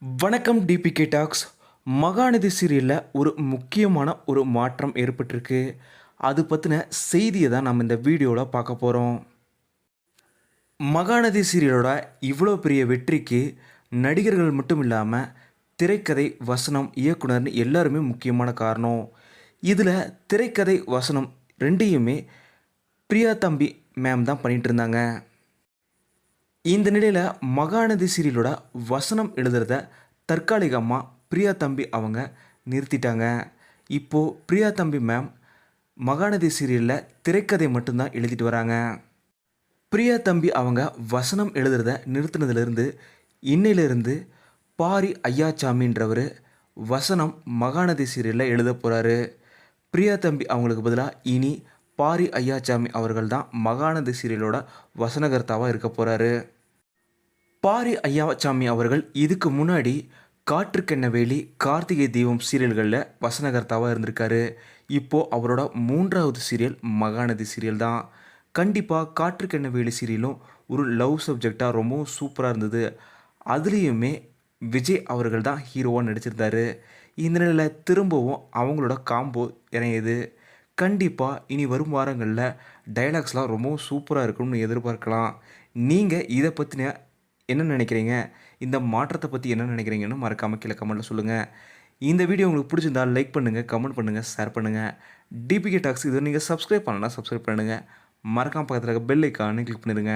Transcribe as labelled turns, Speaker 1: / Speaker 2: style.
Speaker 1: வணக்கம் DPK tax. Mahanadi சீரியலில் ஒரு முக்கியமான ஒரு மாற்றம் ஏற்பட்டிருக்கு. அது பற்றின செய்தியை தான் நம்ம இந்த வீடியோவில் பார்க்க போகிறோம். மகாநதி சீரியலோட இவ்வளோ பெரிய வெற்றிக்கு நடிகர்கள் மட்டும் இல்லாமல் திரைக்கதை, வசனம், இயக்குனர்னு எல்லாருமே முக்கியமான காரணம். இதில் திரைக்கதை, வசனம் ரெண்டையுமே பிரியா தம்பி மேம் தான் பண்ணிகிட்டு இருந்தாங்க. இந்த நிலையில் மகாநதி சீரியலோட வசனம் எழுதுறத தற்காலிகமாக பிரியா தம்பி அவங்க நிறுத்திட்டாங்க. இப்போது பிரியா தம்பி மேம் மகாநதி சீரியலில் திரைக்கதை மட்டும்தான் எழுதிட்டு வராங்க. பிரியா தம்பி அவங்க வசனம் எழுதுறத நிறுத்தினதுலேருந்து இன்னையிலிருந்து பாரி ஐயாச்சாமின்றவர் வசனம் மகாநதி சீரியலில் எழுத போகிறாரு. பிரியா தம்பி அவங்களுக்கு பதிலாக இனி பாரி ஐயாச்சாமி அவர்கள் தான் மகாநதி சீரியலோட வசனகர்த்தாவாக இருக்க போகிறாரு. பாரி ஐயாச்சாமி அவர்கள் இதுக்கு முன்னாடி காற்றுக்கென்ன வேலி, கார்த்திகை தீபம் சீரியல்களில் வசனகர்த்தாவாக இருந்திருக்காரு. இப்போது அவரோட 3வது சீரியல் மகாநதி சீரியல் தான். கண்டிப்பாக காற்றுக்கென்ன வேலி சீரியலும் ஒரு லவ் சப்ஜெக்டாக ரொம்பவும் சூப்பராக இருந்தது. அதுலேயுமே விஜய் அவர்கள் தான் ஹீரோவாக நடிச்சிருந்தார். இந்த நிலையில் திரும்பவும் அவங்களோட காம்போ இணையுது. கண்டிப்பாக இனி வரும் வாரங்களில் டைலாக்ஸ்லாம் ரொம்பவும் சூப்பராக இருக்கும்னு எதிர்பார்க்கலாம். நீங்கள் இதை பற்றின என்ன நினைக்கிறீங்க? இந்த மாற்றத்தை பற்றி என்ன நினைக்கிறீங்கன்னு மறக்காமல் கீழே கமெண்ட்டில் சொல்லுங்கள். இந்த வீடியோ உங்களுக்கு பிடிச்சிருந்தால் லைக் பண்ணுங்கள், கமெண்ட் பண்ணுங்கள், ஷேர் பண்ணுங்கள். டிபிகே டாக்ஸ் இதை நீங்கள் சப்ஸ்கிரைப் பண்ணலன்னா சப்ஸ்கிரைப் பண்ணுங்கள். மறக்காமல் பக்கத்தில் இருக்க பெல் ஐக்கானை கிளிக் பண்ணிடுங்க.